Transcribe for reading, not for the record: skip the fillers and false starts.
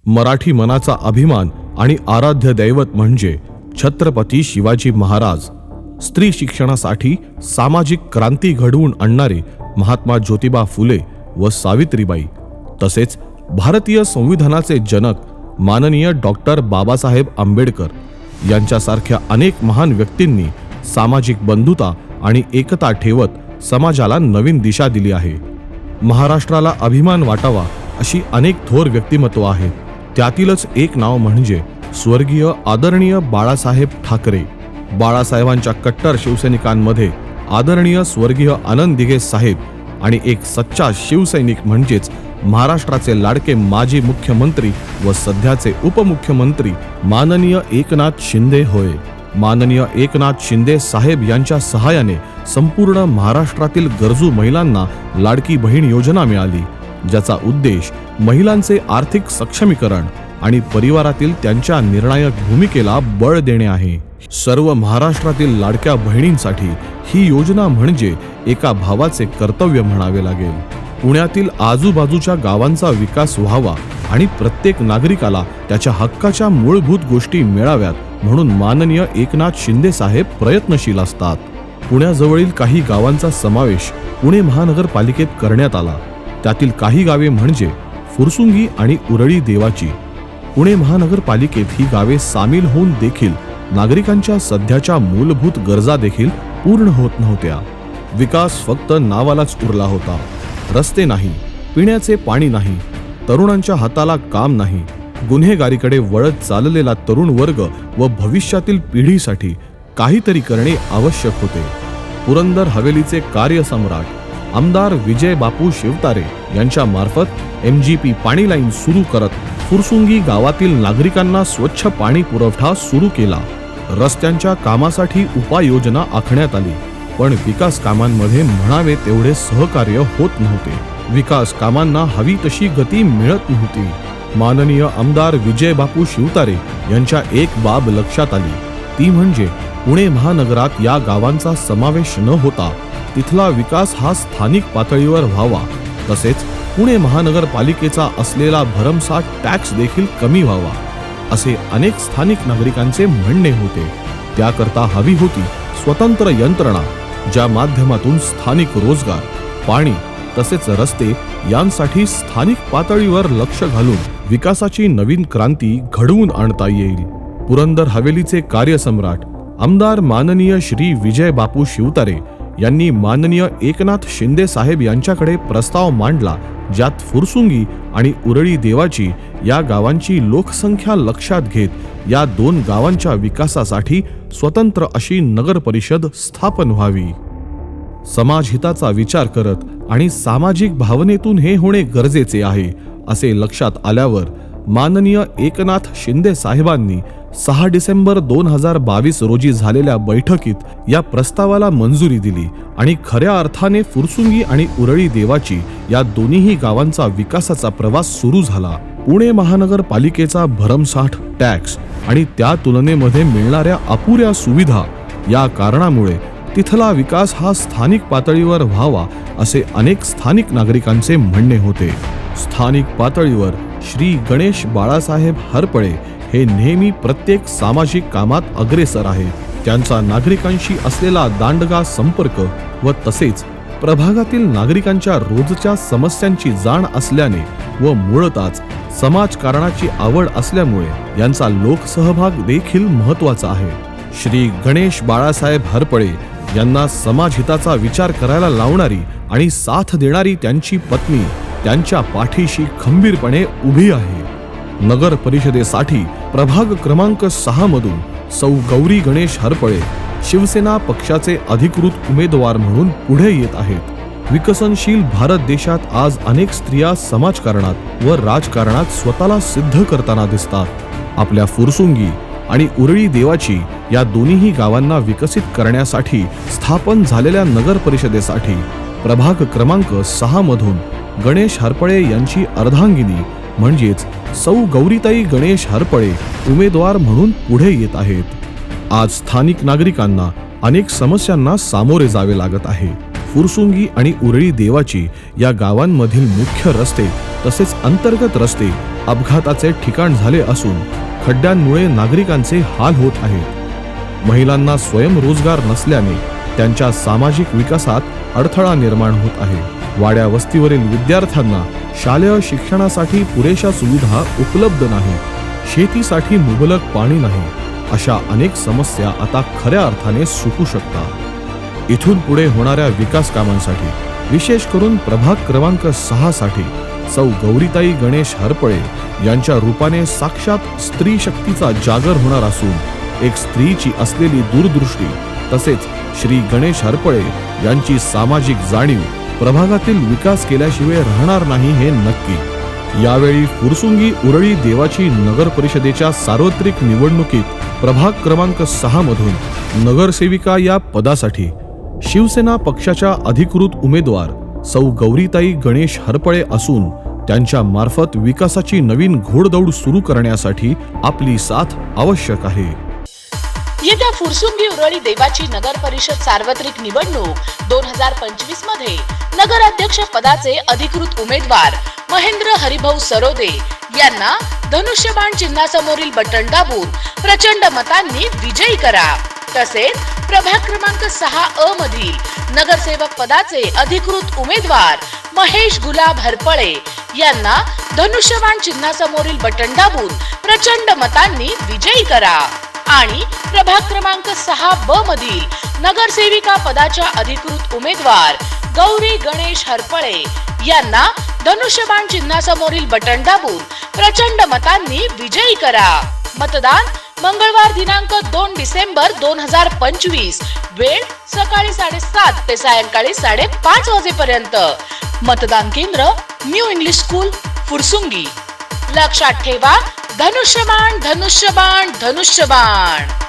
मराठी मनाचा अभिमान आणि आराध्य दैवत म्हणजे छत्रपती शिवाजी महाराज. स्त्री शिक्षणासाठी सामाजिक क्रांती घडवून आणणारे महात्मा ज्योतिबा फुले व सावित्रीबाई, तसेच भारतीय संविधानाचे जनक माननीय डॉक्टर बाबासाहेब आंबेडकर यांच्यासारख्या अनेक महान व्यक्तींनी सामाजिक बंधुता आणि एकता ठेवत समाजाला नवीन दिशा दिली आहे. महाराष्ट्राला अभिमान वाटावा अशी अनेक थोर व्यक्तिमत्व आहेत. त्यातीलच एक नाव म्हणजे स्वर्गीय आदरणीय बाळासाहेब ठाकरे. बाळासाहेबांच्या कट्टर शिवसैनिकांमध्ये आदरणीय स्वर्गीय आनंद दिघे साहेब आणि एक सच्चा शिवसैनिक म्हणजेच महाराष्ट्राचे लाडके माजी मुख्यमंत्री व सध्याचे उपमुख्यमंत्री माननीय एकनाथ शिंदे होय. माननीय एकनाथ शिंदे साहेब यांच्या सहाय्याने संपूर्ण महाराष्ट्रातील गरजू महिलांना लाडकी बहीण योजना मिळाली, ज्याचा उद्देश महिलांचे आर्थिक सक्षमीकरण आणि परिवारातील त्यांच्या निर्णायक भूमिकेला बळ देणे आहे. सर्व महाराष्ट्रातील लाडक्या बहिणींसाठी ही योजना म्हणजे एका भावाचे कर्तव्य म्हणावे लागेल. पुण्यातील आजूबाजूच्या गावांचा विकास व्हावा आणि प्रत्येक नागरिकाला त्याच्या हक्काच्या मूलभूत गोष्टी मिळाव्यात म्हणून माननीय एकनाथ शिंदे साहेब प्रयत्नशील असतात. पुण्याजवळील काही गावांचा समावेश पुणे महानगरपालिकेत करण्यात आला. त्यातील काही गावे म्हणजे फुरसुंगी आणि उरळी देवाची. पुणे महानगरपालिकेत ही गावे सामील होऊन देखील नागरिकांच्या सध्याच्या मूलभूत गरजा देखील पूर्ण होत नव्हत्या. विकास फक्त नावालाच उरला होता. रस्ते नाही, पिण्याचे पाणी नाही, तरुणांच्या हाताला काम नाही. गुन्हेगारीकडे वळत चाललेला तरुण वर्ग व भविष्यातील पिढीसाठी काहीतरी करणे आवश्यक होते. पुरंदर हवेलीचे कार्यसम्राट आमदार विजय बापू शिवतारे यांच्या मार्फत MGP पाणी लाईन सुरू करत फुरसुंगी गावातील नागरिकांना स्वच्छ पाणी पुरवठा सुरू केला. रस्त्यांच्या कामासाठी उपाययोजना आखण्यात आली, पण विकास कामांमध्ये म्हणावे तेवढे सहकार्य होत नव्हते. विकास कामांना हवी तशी गती मिळत नव्हती. माननीय आमदार विजय बापू शिवतारे यांच्या एक बाब लक्षात आली, ती म्हणजे पुणे महानगरात या गावांचा समावेश न होता तिथला विकास हा स्थानिक पातळीवर व्हावा, तसेच पुणे महानगरपालिकेचा असलेला भरमसाठ टॅक्स देखील कमी व्हावा, असे अनेक स्थानिक नागरिकांचे म्हणणे होते. त्याकरता हवी होती स्वतंत्र यंत्रणा, ज्या माध्यमातून स्थानिक रोजगार, पाणी तसेच रस्ते यांसाठी स्थानिक पातळीवर लक्ष घालून विकासाची नवीन क्रांती घडवून आणता येईल. पुरंदर हवेलीचे कार्यसम्राट आमदार माननीय श्री विजय बापू शिवतारे यांनी माननीय एकनाथ शिंदे साहेब यांच्याकडे प्रस्ताव मांडला, ज्यात फुरसुंगी आणि उरळी देवाची या गावांची लोकसंख्या लक्षात घेत या दोन गावांच्या विकासासाठी स्वतंत्र अशी नगर परिषद स्थापन व्हावी. समाजहिताचा विचार करत आणि सामाजिक भावनेतून हे होणे गरजेचे आहे असे लक्षात आल्यावर माननीय एकनाथ शिंदे साहेबांनी 6 डिसेंबर 2022 रोजी झालेल्या बैठकीत या प्रस्तावाला मंजुरी दिली आणि खऱ्या अर्थाने फुरसुंगी आणि उरळी देवाची या दोन्ही गावांचा विकासाचा प्रवास सुरू झाला. पुणे महानगरपालिकेचा भरमसाठ टॅक्स आणि त्या तुलनेमध्ये मिळणाऱ्या अपुऱ्या सुविधा या कारणामुळे तिथला विकास हा स्थानिक पातळीवर व्हावा असे अनेक स्थानिक नागरिकांचे म्हणणे होते. स्थानिक पातळीवर श्री गणेश बाळासाहेब हरपळे हे नेहमी प्रत्येक सामाजिक कामात अग्रेसर आहेत. त्यांचा नागरिकांशी असलेला दांडगा संपर्क व तसेच प्रभागातील नागरिकांच्या रोजच्या समस्यांची जाण असल्याने व मूळतःच समाजकारणाची आवड असल्यामुळे यांचा लोकसहभाग देखील महत्त्वाचा आहे. श्री गणेश बाळासाहेब हरपळे यांना समाजहिताचा विचार करायला लावणारी आणि साथ देणारी त्यांची पत्नी त्यांच्या पाठीशी खंबीरपणे उभी आहे. नगर परिषदेसाठी प्रभाग क्रमांक 6 मधून सौ गौरी गणेश हरपळे शिवसेना पक्षाचे अधिकृत उमेदवार म्हणून पुढे येत आहेत. विकसनशील भारत देशात आज अनेक स्त्रिया समाजकारणात व राजकारणात स्वतःला सिद्ध करताना दिसतात. आपल्या फुरसुंगी आणि उरळी देवाची या दोन्ही गावांना विकसित करण्यासाठी स्थापन झालेल्या नगर परिषदेसाठी प्रभाग क्रमांक 6 मधून गणेश हरपळे यांची अर्धांगिनी म्हणजेच सौ गौरीताई गणेश हरपळे उमेदवार म्हणून पुढे येत आहेत. आज स्थानिक नागरिकांना अनेक समस्यांना सामोरे जावे लागत आहे. फुरसुंगी आणि उरळी देवाची या गावांमधील मुख्य रस्ते तसेच अंतर्गत रस्ते अपघाताचे ठिकाण झाले असून खड्ड्यांमुळे नागरिकांचे हाल होत आहेत. महिलांना स्वयंरोजगार नसल्याने त्यांच्या सामाजिक विकासात अडथळा निर्माण होत आहे. वाड्या वस्तीवरील विद्यार्थ्यांना शालेय शिक्षणासाठी पुरेशा सुविधा उपलब्ध नाहीत. शेतीसाठी मुबलक पाणी नाही. अशा अनेक समस्या आता खऱ्या अर्थाने सुटू शकतात. इथून पुढे होणाऱ्या विकास कामांसाठी, विशेष करून प्रभाग क्रमांक 6 साठी सौ गौरीताई गणेश हरपळे यांच्या रूपाने साक्षात स्त्री शक्तीचा जागर होणार असून एक स्त्रीची असलेली दूरदृष्टी तसेच श्री गणेश हरपळे यांची सामाजिक जाणीव प्रभागातील विकास केल्याशिवाय राहणार नाही हे नक्की. यावेळी फुरसुंगी उरळी देवाची नगर परिषदेच्या सार्वत्रिक निवडणुकीत प्रभाग क्रमांक 6 मधून नगरसेविका या पदासाठी शिवसेना पक्षाच्या अधिकृत उमेदवार सौ गौरीताई गणेश हरपळे असून त्यांच्या मार्फत विकासाची नवीन घोडदौड सुरू करण्यासाठी आपली साथ आवश्यक आहे. येत्या फुरसुंगी उरळी देवाची नगर परिषद सार्वत्रिक निवडणूक 2025 मध्ये नगराध्यक्ष पदाचे अधिकृत उमेदवार महेंद्र हरिभाऊ सरोदे यांना धनुष्यबाण चिन्हासमोरील बटन दाबून प्रचंड मतांनी विजयी करा. तसेच प्रभाग क्रमांक 6 मधील नगरसेवक पदाचे अधिकृत उमेदवार महेश गुलाब हरपळे यांना धनुष्यबाण चिन्हासमोरील बटन दाबून प्रचंड मतांनी विजयी करा. आणि प्रभाग क्रमांक 6 मधील नगरसेविका पदाच्या अधिकृत उमेदवार गौरी गणेश हरपळे यांना धनुष्यबाण चिन्हासमोरील बटन दाबून प्रचंड मतांनी विजयी करा. मतदान मंगळवार दिनांक 2 डिसेंबर 2025. वेळ सकाळी 7:30 ते सायंकाळी 5:30 वाजेपर्यंत. मतदान केंद्र न्यू इंग्लिश स्कूल फुरसुंगी. लक्षात ठेवा, धनुष्यबाण धनुष्यबाण धनुष्यबाण.